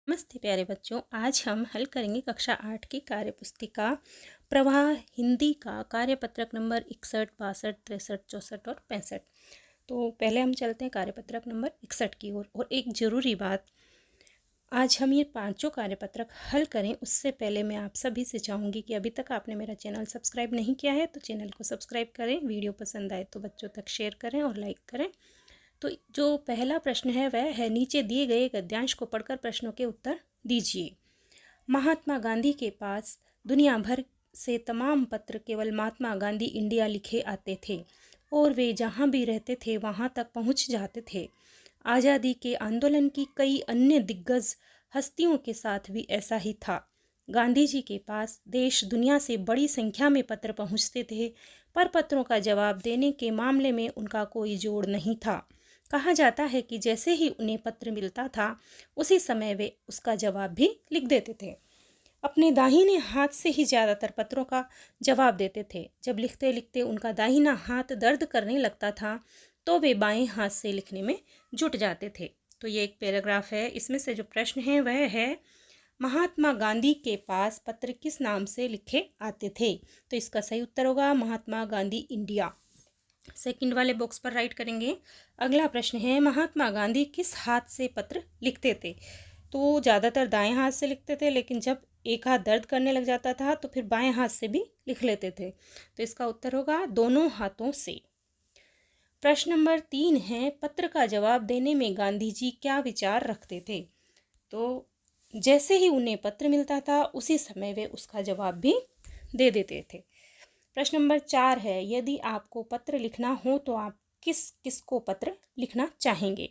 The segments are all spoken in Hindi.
नमस्ते प्यारे बच्चों। आज हम हल करेंगे कक्षा 8 की कार्य पुस्तिका प्रवाह हिंदी का कार्यपत्रक नंबर 61, 62, 63, 64 और 65। तो पहले हम चलते हैं कार्यपत्रक नंबर 61 की ओर। और एक ज़रूरी बात, आज हम ये पांचों कार्यपत्रक हल करें उससे पहले मैं आप सभी से चाहूँगी कि अभी तक आपने मेरा चैनल सब्सक्राइब नहीं किया है तो चैनल को सब्सक्राइब करें, वीडियो पसंद आए तो बच्चों तक शेयर करें और लाइक करें। तो जो पहला प्रश्न है वह है, नीचे दिए गए गद्यांश को पढ़कर प्रश्नों के उत्तर दीजिए। महात्मा गांधी के पास दुनिया भर से तमाम पत्र केवल महात्मा गांधी इंडिया लिखे आते थे और वे जहाँ भी रहते थे वहाँ तक पहुँच जाते थे। आज़ादी के आंदोलन की कई अन्य दिग्गज हस्तियों के साथ भी ऐसा ही था। गांधी जी के पास देश दुनिया से बड़ी संख्या में पत्र पहुँचते थे, पर पत्रों का जवाब देने के मामले में उनका कोई जोड़ नहीं था। कहा जाता है कि जैसे ही उन्हें पत्र मिलता था उसी समय वे उसका जवाब भी लिख देते थे। अपने दाहिने हाथ से ही ज़्यादातर पत्रों का जवाब देते थे। जब लिखते लिखते उनका दाहिना हाथ दर्द करने लगता था तो वे बाएं हाथ से लिखने में जुट जाते थे। तो ये एक पैराग्राफ है। इसमें से जो प्रश्न है वह है, महात्मा गांधी के पास पत्र किस नाम से लिखे आते थे? तो इसका सही उत्तर होगा महात्मा गांधी इंडिया। सेकंड वाले बॉक्स पर राइट करेंगे। अगला प्रश्न है, महात्मा गांधी किस हाथ से पत्र लिखते थे? तो ज़्यादातर दाएं हाथ से लिखते थे, लेकिन जब एक हाथ दर्द करने लग जाता था तो फिर बाएं हाथ से भी लिख लेते थे। तो इसका उत्तर होगा दोनों हाथों से। प्रश्न नंबर 3 है, पत्र का जवाब देने में गांधी जी क्या विचार रखते थे? तो जैसे ही उन्हें पत्र मिलता था उसी समय वे उसका जवाब भी दे देते थे। प्रश्न नंबर 4 है, यदि आपको पत्र लिखना हो तो आप किस किस को पत्र लिखना चाहेंगे?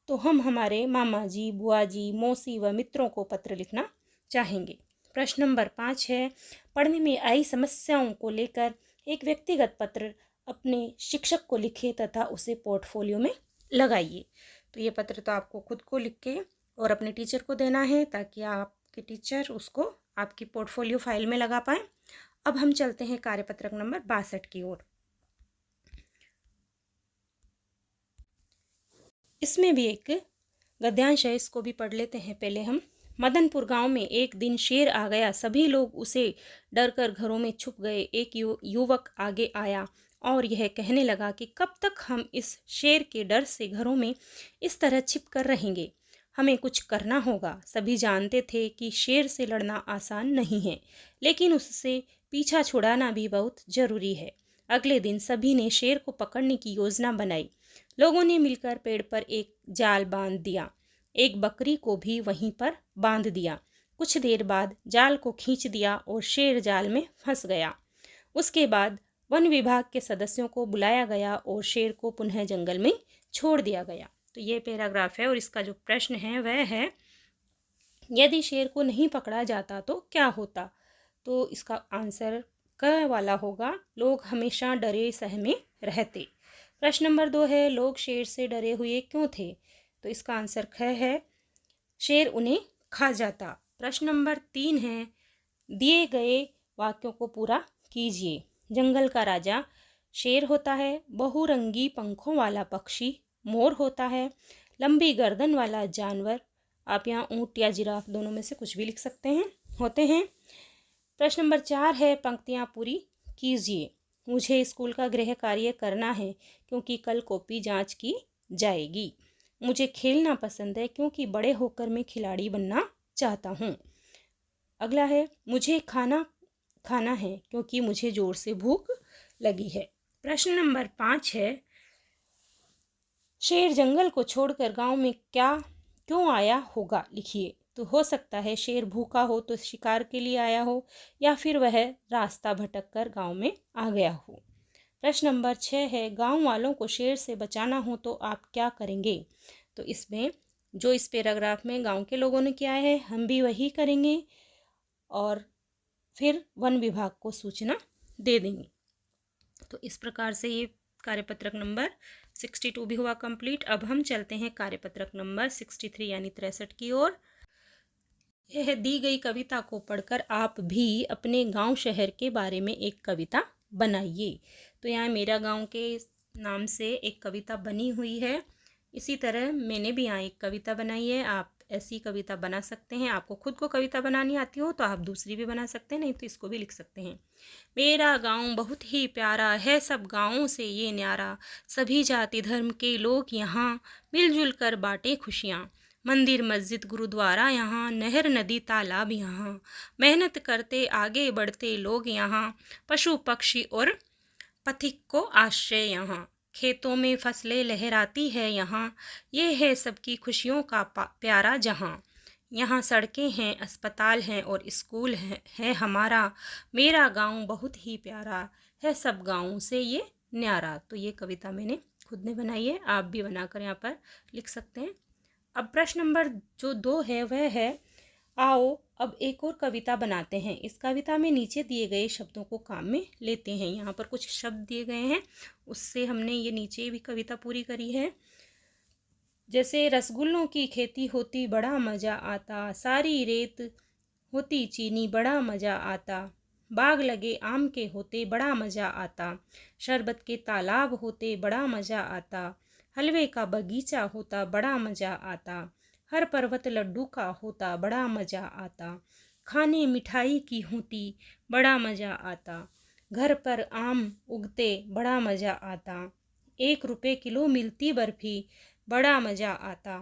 तो हम हमारे मामा जी, बुआ जी, मौसी व मित्रों को पत्र लिखना चाहेंगे। प्रश्न नंबर 5 है, पढ़ने में आई समस्याओं को लेकर एक व्यक्तिगत पत्र अपने शिक्षक को लिखे तथा उसे पोर्टफोलियो में लगाइए। तो ये पत्र तो आपको खुद को लिख के और अपने टीचर को देना है ताकि आपके टीचर उसको आपकी पोर्टफोलियो फाइल में लगा पाए। अब हम चलते हैं कार्यपत्रक नंबर 62 की ओर। इसमें भी एक गद्यांश है, इसको भी पढ़ लेते हैं पहले हम। मदनपुर गांव में एक दिन शेर आ गया, सभी लोग उसे डरकर घरों में छुप गए। एक युवक आगे आया और यह कहने लगा कि कब तक हम इस शेर के डर से घरों में इस तरह छिप कर रहेंगे? हमें कुछ करना होगा। सभी जानते थे कि शेर से लड़ना आसान नहीं है, लेकिन उससे पीछा छुड़ाना भी बहुत जरूरी है। अगले दिन सभी ने शेर को पकड़ने की योजना बनाई। लोगों ने मिलकर पेड़ पर एक जाल बांध दिया, एक बकरी को भी वहीं पर बांध दिया। कुछ देर बाद जाल को खींच दिया और शेर जाल में फंस गया। उसके बाद वन विभाग के सदस्यों को बुलाया गया और शेर को पुनः जंगल में छोड़ दिया गया। तो ये पैराग्राफ है और इसका जो प्रश्न है वह है, यदि शेर को नहीं पकड़ा जाता तो क्या होता? तो इसका आंसर क वाला होगा, लोग हमेशा डरे सहमे रहते। प्रश्न नंबर 2 है, लोग शेर से डरे हुए क्यों थे? तो इसका आंसर ख है, शेर उन्हें खा जाता। प्रश्न नंबर 3 है, दिए गए वाक्यों को पूरा कीजिए। जंगल का राजा शेर होता है, बहुरंगी पंखों वाला पक्षी मोर होता है, लंबी गर्दन वाला जानवर, आप यहाँ ऊंट या जिराफ दोनों में से कुछ भी लिख सकते हैं, होते हैं। प्रश्न नंबर 4 है, पंक्तियाँ पूरी कीजिए। मुझे स्कूल का गृह कार्य करना है क्योंकि कल कॉपी जांच की जाएगी। मुझे खेलना पसंद है क्योंकि बड़े होकर मैं खिलाड़ी बनना चाहता हूँ। अगला है, मुझे खाना खाना है क्योंकि मुझे जोर से भूख लगी है। प्रश्न नंबर 5 है, शेर जंगल को छोड़कर गांव में क्यों आया होगा? लिखिए। तो हो सकता है शेर भूखा हो तो शिकार के लिए आया हो, या फिर वह रास्ता भटक कर गाँव में आ गया हो। प्रश्न नंबर 6 है, गांव वालों को शेर से बचाना हो तो आप क्या करेंगे? तो इसमें जो इस पैराग्राफ में गांव के लोगों ने किया है हम भी वही करेंगे और फिर वन विभाग को सूचना दे देंगे। तो इस प्रकार से ये कार्यपत्रक नंबर 62 भी हुआ कंप्लीट। अब हम चलते हैं कार्यपत्रक नंबर 63 यानी 63 की ओर। यह दी गई कविता को पढ़कर आप भी अपने गांव शहर के बारे में एक कविता बनाइए। तो यहाँ मेरा गांव के नाम से एक कविता बनी हुई है। इसी तरह मैंने भी यहाँ एक कविता बनाई है, आप ऐसी कविता बना सकते हैं। आपको खुद को कविता बनानी आती हो तो आप दूसरी भी बना सकते हैं, नहीं तो इसको भी लिख सकते हैं। मेरा गांव बहुत ही प्यारा है, सब गांवों से ये न्यारा, सभी जाति धर्म के लोग यहाँ मिलजुल कर बांटे खुशियाँ। मंदिर मस्जिद गुरुद्वारा यहाँ, नहर नदी तालाब यहाँ, मेहनत करते आगे बढ़ते लोग यहाँ, पशु पक्षी और पथिक को आश्रय यहाँ, खेतों में फसलें लहराती है यहाँ, ये है सबकी खुशियों का प्यारा जहाँ। यहाँ सड़कें हैं, अस्पताल हैं और स्कूल है हमारा, मेरा गांव बहुत ही प्यारा है, सब गाँवों से ये न्यारा। तो ये कविता मैंने खुद ने बनाई है, आप भी बनाकर यहाँ पर लिख सकते हैं। अब प्रश्न नंबर जो 2 है वह है, आओ अब एक और कविता बनाते हैं। इस कविता में नीचे दिए गए शब्दों को काम में लेते हैं। यहाँ पर कुछ शब्द दिए गए हैं, उससे हमने ये नीचे भी कविता पूरी करी है। जैसे रसगुल्लों की खेती होती बड़ा मज़ा आता, सारी रेत होती चीनी बड़ा मज़ा आता, बाग लगे आम के होते बड़ा मज़ा आता, शरबत के तालाब होते बड़ा मज़ा आता, हलवे का बगीचा होता बड़ा मज़ा आता, हर पर्वत लड्डू का होता बड़ा मज़ा आता, खाने मिठाई की होती बड़ा मज़ा आता, घर पर आम उगते बड़ा मज़ा आता, 1 रुपये किलो मिलती बर्फ़ी बड़ा मज़ा आता,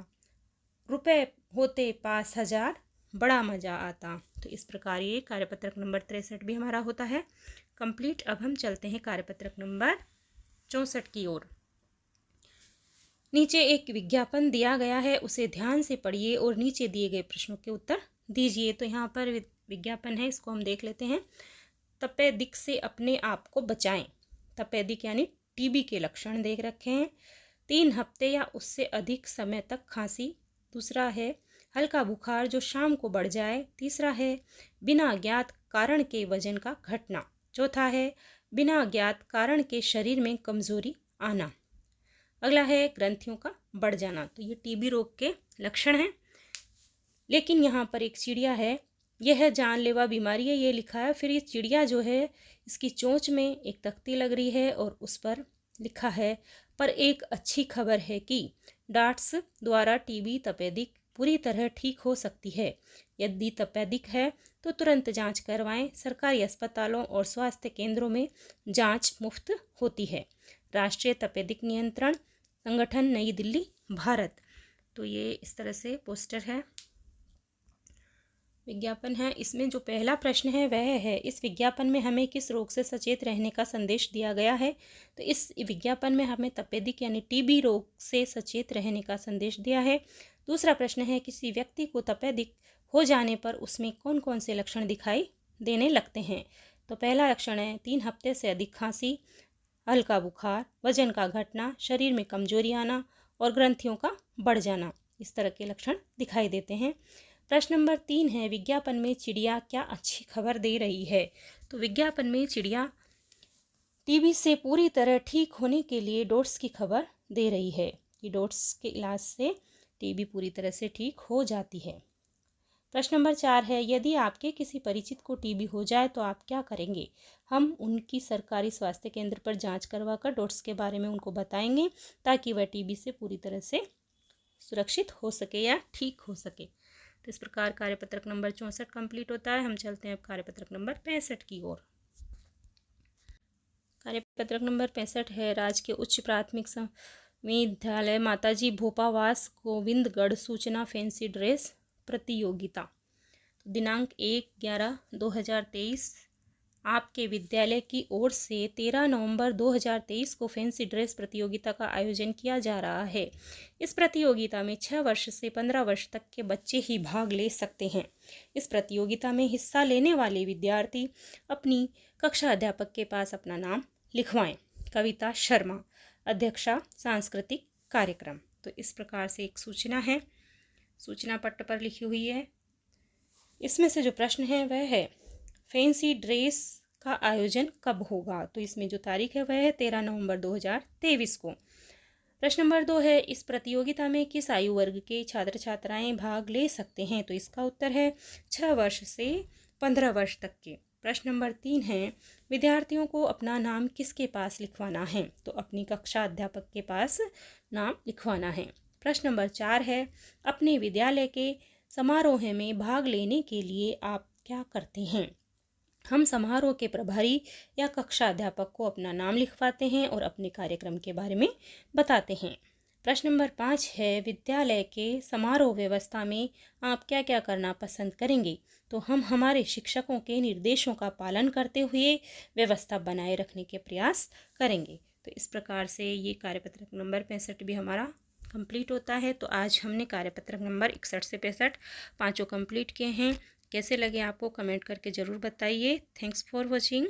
रुपए होते 5,000 बड़ा मज़ा आता। तो इस प्रकार ये कार्यपत्रक नंबर 63 भी हमारा होता है कंप्लीट। अब हम चलते हैं कार्यपत्रक नंबर 64 की ओर। नीचे एक विज्ञापन दिया गया है, उसे ध्यान से पढ़िए और नीचे दिए गए प्रश्नों के उत्तर दीजिए। तो यहाँ पर विज्ञापन है, इसको हम देख लेते हैं। तपेदिक से अपने आप को बचाएं। तपेदिक यानी टीबी के लक्षण देख रखे हैं। 3 हफ्ते या उससे अधिक समय तक खांसी। दूसरा है हल्का बुखार जो शाम को बढ़ जाए। तीसरा है बिना ज्ञात कारण के वजन का घटना। चौथा है बिना ज्ञात कारण के शरीर में कमजोरी आना। अगला है ग्रंथियों का बढ़ जाना। तो ये टीबी रोग के लक्षण हैं। लेकिन यहाँ पर एक चिड़िया है, यह जानलेवा बीमारी है, ये लिखा है। फिर ये चिड़िया जो है इसकी चोंच में एक तख्ती लग रही है और उस पर लिखा है, पर एक अच्छी खबर है कि डाट्स द्वारा टीबी तपेदिक पूरी तरह ठीक हो सकती है। यदि तपेदिक है तो तुरंत जांच करवाएं। सरकारी अस्पतालों और स्वास्थ्य केंद्रों में जांच मुफ्त होती है। राष्ट्रीय तपेदिक नियंत्रण संगठन, नई दिल्ली, भारत। तो ये इस तरह से पोस्टर है, विज्ञापन है। इसमें जो पहला प्रश्न है वह है, इस विज्ञापन में हमें किस रोग से सचेत रहने का संदेश दिया गया है। तो इस विज्ञापन में हमें तपेदिक यानी टीबी रोग से सचेत रहने का संदेश दिया है। दूसरा प्रश्न है, किसी व्यक्ति को तपेदिक हो जाने पर उसमें कौन कौन से लक्षण दिखाई देने लगते हैं। तो पहला लक्षण है 3 हफ्ते से अधिक खांसी, हल्का बुखार, वजन का घटना, शरीर में कमजोरी आना और ग्रंथियों का बढ़ जाना। इस तरह के लक्षण दिखाई देते हैं। प्रश्न नंबर 3 है, विज्ञापन में चिड़िया क्या अच्छी खबर दे रही है। तो विज्ञापन में चिड़िया टीबी से पूरी तरह ठीक होने के लिए डोट्स की खबर दे रही है कि डोट्स के इलाज से टीबी पूरी तरह से ठीक हो जाती है। प्रश्न नंबर 4 है, यदि आपके किसी परिचित को टीबी हो जाए तो आप क्या करेंगे। हम उनकी सरकारी स्वास्थ्य केंद्र पर जांच करवाकर डोट्स के बारे में उनको बताएंगे ताकि वह टीबी से पूरी तरह से सुरक्षित हो सके या ठीक हो सके। तो इस प्रकार कार्यपत्रक नंबर 64 कंप्लीट होता है। हम चलते हैं अब कार्यपत्रक नंबर 65 की ओर। कार्यपत्रक नंबर 65 है, राजकीय उच्च प्राथमिक विद्यालय माताजी भोपावास गोविंदगढ़ सूचना फैंसी ड्रेस प्रतियोगिता। तो दिनांक 1/11/2023 आपके विद्यालय की ओर से 13 नवंबर 2023 को फैंसी ड्रेस प्रतियोगिता का आयोजन किया जा रहा है। इस प्रतियोगिता में 6 वर्ष से 15 वर्ष तक के बच्चे ही भाग ले सकते हैं। इस प्रतियोगिता में हिस्सा लेने वाले विद्यार्थी अपनी कक्षा अध्यापक के पास अपना नाम लिखवाएं। कविता शर्मा, अध्यक्षा सांस्कृतिक कार्यक्रम। तो इस प्रकार से एक सूचना है, सूचना पट्ट पर लिखी हुई है। इसमें से जो प्रश्न है वह है, फैंसी ड्रेस का आयोजन कब होगा। तो इसमें जो तारीख है वह है 13 नवंबर 2023 को। प्रश्न नंबर 2 है, इस प्रतियोगिता में किस आयु वर्ग के छात्र छात्राएं भाग ले सकते हैं। तो इसका उत्तर है 6 वर्ष से 15 वर्ष तक के। प्रश्न नंबर 3 है, विद्यार्थियों को अपना नाम किसके पास लिखवाना है। तो अपनी कक्षा अध्यापक के पास नाम लिखवाना है। प्रश्न नंबर 4 है, अपने विद्यालय के समारोह में भाग लेने के लिए आप क्या करते हैं? हम समारोह के प्रभारी या कक्षा अध्यापक को अपना नाम लिखवाते हैं और अपने कार्यक्रम के बारे में बताते हैं। प्रश्न नंबर 5 है, विद्यालय के समारोह व्यवस्था में आप क्या क्या करना पसंद करेंगे? तो हम हमारे शिक्षकों के निर्देशों का पालन करते हुए व्यवस्था बनाए रखने के प्रयास करेंगे। तो इस प्रकार से ये कार्यपत्रक नंबर 65 भी हमारा कंप्लीट होता है। तो आज हमने कार्यपत्रक नंबर 61 से 65 पाँचों कंप्लीट किए हैं। कैसे लगे आपको कमेंट करके ज़रूर बताइए। Thanks for watching.